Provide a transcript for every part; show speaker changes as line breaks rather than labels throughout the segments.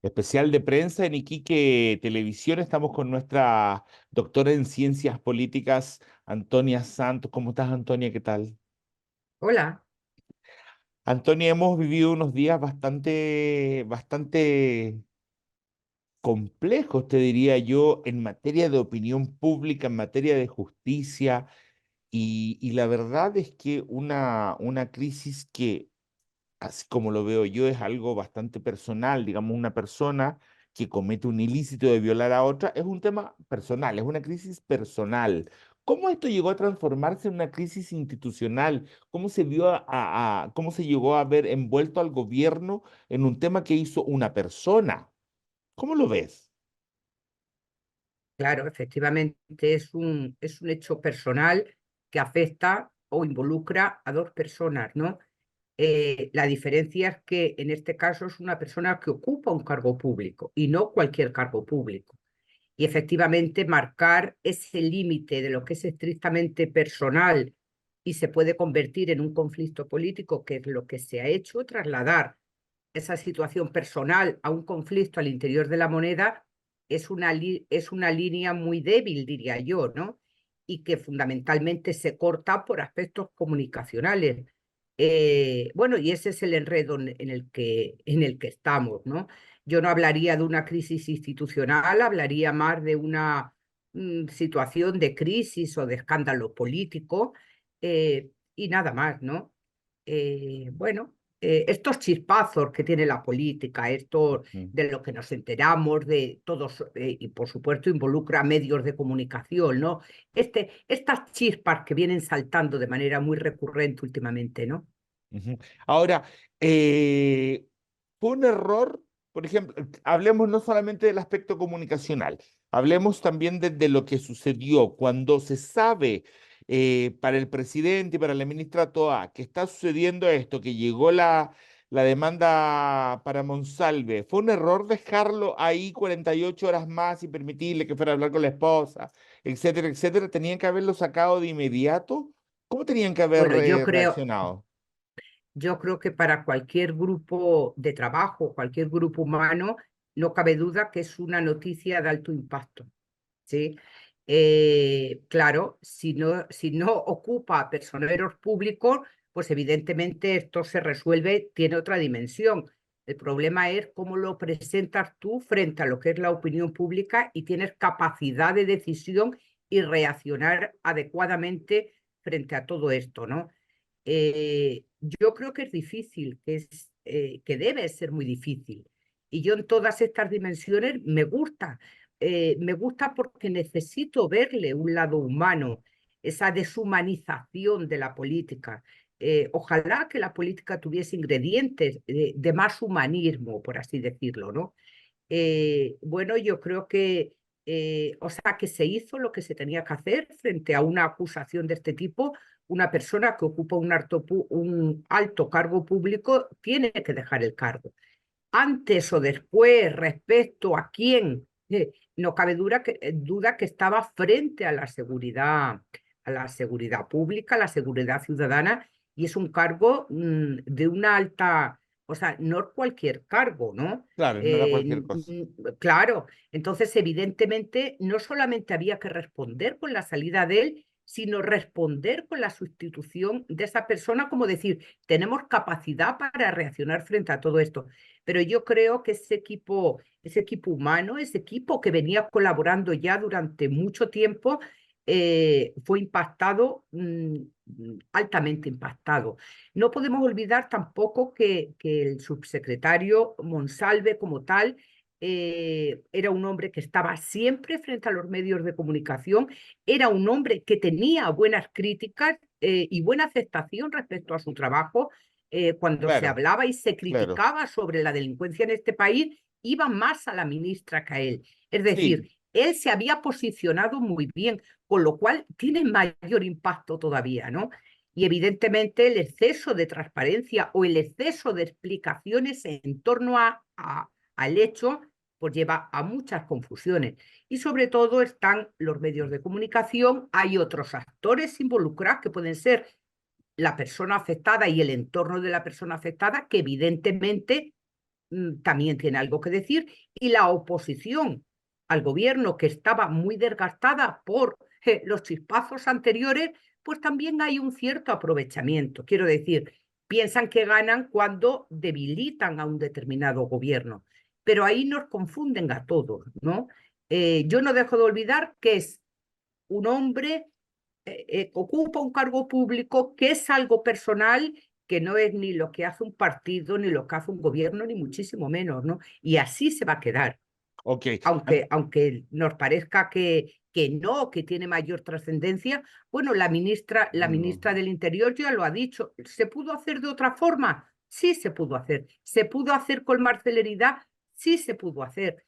Especial de prensa en Iquique Televisión. Estamos con nuestra doctora en ciencias políticas, Antonia Santos. ¿Cómo estás, Antonia? ¿Qué tal?
Hola,
Antonia, hemos vivido unos días bastante complejos, te diría yo, en materia de opinión pública, en materia de justicia, y la verdad es que una crisis que así como lo veo yo, es algo bastante personal. Digamos, una persona que comete un ilícito de violar a otra es un tema personal, es una crisis personal. ¿Cómo esto llegó a transformarse en una crisis institucional? ¿Cómo se vio cómo se llegó a ver envuelto al gobierno en un tema que hizo una persona? ¿Cómo lo ves?
claro, efectivamente es un hecho personal que afecta o involucra a dos personas, ¿no? La diferencia es que en este caso es una persona que ocupa un cargo público y no cualquier cargo público. Y efectivamente marcar ese límite de lo que es estrictamente personal y se puede convertir en un conflicto político, que es lo que se ha hecho, trasladar esa situación personal a un conflicto al interior de la moneda es una línea muy débil, diría yo, ¿no? Y que fundamentalmente se corta por aspectos comunicacionales. Bueno, y ese es el enredo en el que estamos, ¿no? Yo no hablaría de una crisis institucional, hablaría más de una situación de crisis o de escándalo político y nada más, ¿no? Bueno, estos chispazos que tiene la política, esto
Ujú.
de lo que nos enteramos, de todos, y por supuesto involucra medios de comunicación, ¿no? Estas chispas que vienen saltando de manera muy recurrente últimamente, ¿no?
Ujú. Ahora, eh, fue un error, por ejemplo, hablemos no solamente del aspecto comunicacional, hablemos también de lo que sucedió cuando se sabe, para el presidente y para la ministra Toa que está sucediendo esto, que llegó la demanda para Monsalve. ¿Fue un error dejarlo ahí 48 horas más y permitirle que fuera a hablar con la esposa, etcétera, etcétera? ¿Tenían que haberlo sacado de inmediato? ¿Cómo tenían que haber
Bueno,
reaccionado?
yo creo que para cualquier grupo de trabajo, cualquier grupo humano, no cabe duda que es una noticia de alto impacto. ¿Sí? Claro, si no ocupa personeros públicos, pues evidentemente esto se resuelve, tiene otra dimensión. El problema es cómo lo presentas tú frente a lo que es la opinión pública y tienes capacidad de decisión y reaccionar adecuadamente frente a todo esto, ¿no? Yo creo que es difícil, que debe ser muy difícil. Y yo en todas estas dimensiones me gusta porque necesito verle un lado humano, esa deshumanización de la política. Ojalá que la política tuviese ingredientes de más humanismo, por así decirlo, ¿no? Bueno, yo creo o sea, que se hizo lo que se tenía que hacer frente a una acusación de este tipo. Una persona que ocupa un alto cargo público tiene que dejar el cargo. Antes o después, respecto a quién, no cabe duda que estaba frente a la seguridad pública, a la seguridad ciudadana, y es un cargo de una alta, o sea, no es cualquier cargo, ¿no?
Claro, no era cualquier cosa.
Claro, entonces evidentemente no solamente había que responder con la salida de él, sino responder con la sustitución de esa persona, como decir, tenemos capacidad para reaccionar frente a todo esto. Pero yo creo que ese equipo humano, ese equipo que venía colaborando ya durante mucho tiempo, fue impactado, altamente impactado. No podemos olvidar tampoco que el subsecretario Monsalve como tal era un hombre que estaba siempre frente a los medios de comunicación, era un hombre que tenía buenas críticas y buena aceptación respecto a su trabajo. Cuando se
Claro,
hablaba y se
claro.
criticaba sobre la delincuencia en este país, iba más a la ministra que a él. Es
Sí,
decir, él se había posicionado muy bien, con lo cual tiene mayor impacto todavía, ¿no? Y evidentemente el exceso de transparencia o el exceso de explicaciones en torno al hecho, pues lleva a muchas confusiones. Y sobre todo están los medios de comunicación, hay otros actores involucrados que pueden ser la persona afectada y el entorno de la persona afectada, que evidentemente también tiene algo que decir, y la oposición al gobierno, que estaba muy desgastada por los chispazos anteriores, pues también hay un cierto aprovechamiento. Quiero decir, piensan que ganan cuando debilitan a un determinado gobierno, pero ahí nos confunden a todos, ¿no? Yo no dejo de olvidar que es un hombre ocupa un cargo público que es algo personal, que no es ni lo que hace un partido, ni lo que hace un gobierno, ni muchísimo menos, ¿no? Y así se va a quedar,
Ok.
aunque nos parezca que no, que tiene mayor trascendencia. Bueno, la
No.
ministra del Interior ya lo ha dicho. ¿Se pudo hacer de otra forma? Sí se pudo hacer. ¿Se pudo hacer con más celeridad? Sí se pudo hacer,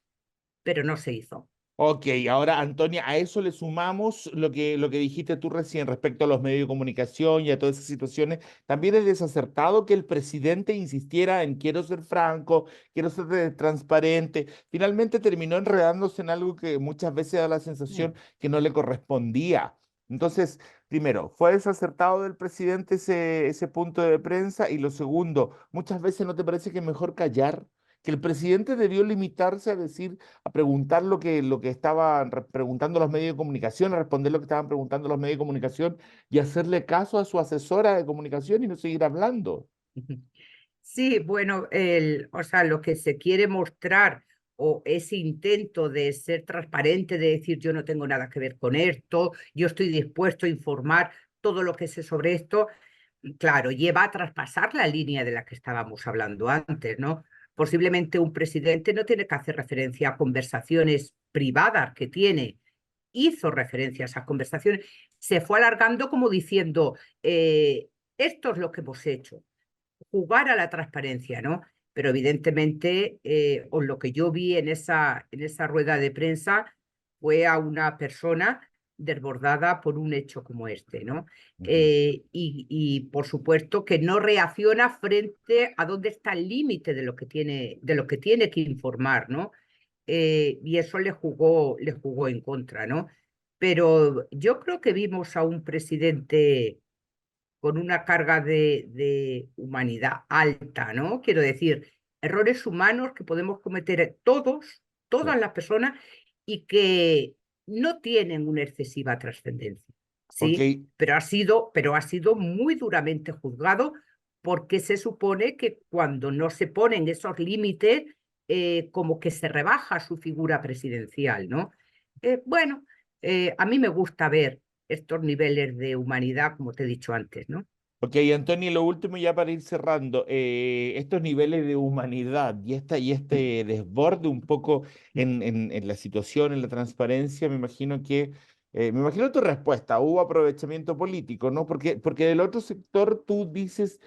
pero no se hizo.
Ok, ahora Antonia, a eso le sumamos lo que dijiste tú recién respecto a los medios de comunicación y a todas esas situaciones. También es desacertado que el presidente insistiera en quiero ser franco, quiero ser transparente. Finalmente terminó enredándose en algo que muchas veces da la sensación que no le correspondía. Entonces, primero, fue desacertado del presidente ese punto de prensa y lo segundo, muchas veces no te parece que es mejor callar, que el presidente debió limitarse a decir a preguntar lo que estaban preguntando los medios de comunicación, a responder lo que estaban preguntando los medios de comunicación y hacerle caso a su asesora de comunicación y no seguir hablando.
Sí, bueno, o sea, lo que se quiere mostrar o ese intento de ser transparente, de decir yo no tengo nada que ver con esto, yo estoy dispuesto a informar todo lo que sé sobre esto, claro, lleva a traspasar la línea de la que estábamos hablando antes, ¿no? Posiblemente un presidente no tiene que hacer referencia a conversaciones privadas que tiene, hizo referencia a esas conversaciones, se fue alargando como diciendo, esto es lo que hemos hecho, jugar a la transparencia, ¿no? Pero evidentemente, o lo que yo vi en esa rueda de prensa fue a una persona desbordada por un hecho como este, ¿no?
Ujú.
Y por supuesto que no reacciona frente a dónde está el límite de lo que tiene que informar, ¿no? Y eso le jugó en contra, ¿no? Pero yo creo que vimos a un presidente con una carga de humanidad alta, ¿no? Quiero decir, errores humanos que podemos cometer todos,
Sí.
todas las personas, y que no tienen una excesiva trascendencia,
Ok,
¿sí? Pero ha sido muy duramente juzgado porque se supone que cuando no se ponen esos límites, como que se rebaja su figura presidencial, ¿no? Bueno, a mí me gusta ver estos niveles de humanidad, como te he dicho antes, ¿no?
ok, Antonio, lo último ya para ir cerrando, estos niveles de humanidad y este desborde un poco en la situación, en la transparencia, me imagino tu respuesta, hubo aprovechamiento político, ¿no? Porque del otro sector tú dices,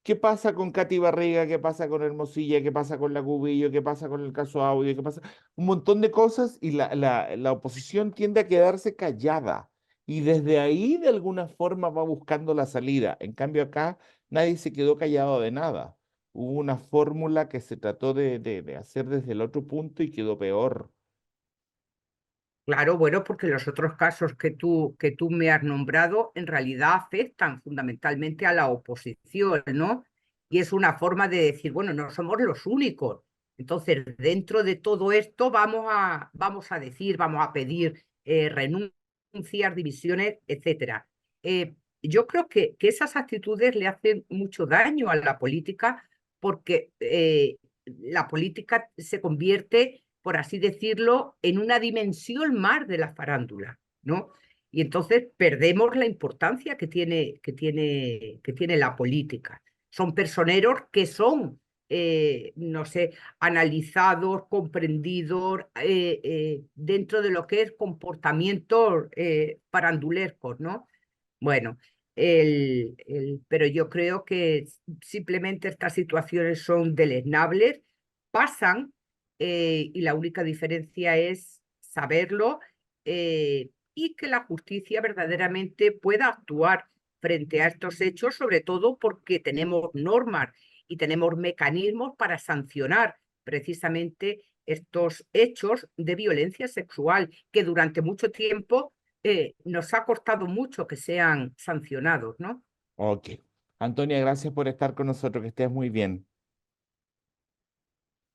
¿qué pasa con Katy Barriga? ¿Qué pasa con Hermosilla? ¿Qué pasa con la Cubillo? ¿Qué pasa con el caso Audio? ¿Qué pasa? Un montón de cosas y la oposición tiende a quedarse callada y desde ahí de alguna forma va buscando la salida. En cambio acá nadie se quedó callado de nada. Hubo una fórmula que se trató de hacer desde el otro punto y quedó peor.
Claro, bueno, porque los otros casos que tú me has nombrado en realidad afectan fundamentalmente a la oposición, ¿no? Y es una forma de decir, bueno, no somos los únicos. Entonces, dentro de todo esto vamos a decir, vamos a pedir renuncias, divisiones, etcétera. Yo creo que esas actitudes le hacen mucho daño a la política porque la política se convierte, por así decirlo, en una dimensión más de la farándula, ¿no? Y entonces perdemos la importancia que tiene la política. Son personeros que son, no sé, analizados, comprendidos dentro de lo que es comportamientos farandulescos, ¿no? Bueno, pero yo creo que simplemente estas situaciones son deleznables, pasan, y la única diferencia es saberlo, y que la justicia verdaderamente pueda actuar frente a estos hechos, sobre todo porque tenemos normas y tenemos mecanismos para sancionar precisamente estos hechos de violencia sexual que durante mucho tiempo nos ha costado mucho que sean sancionados, ¿no?
Ok. Antonia, gracias por estar con nosotros, que estés muy bien.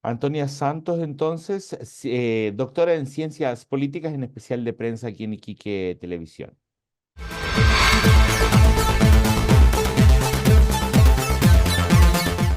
Antonia Santos, entonces, doctora en ciencias políticas, en especial de prensa aquí en Iquique Televisión.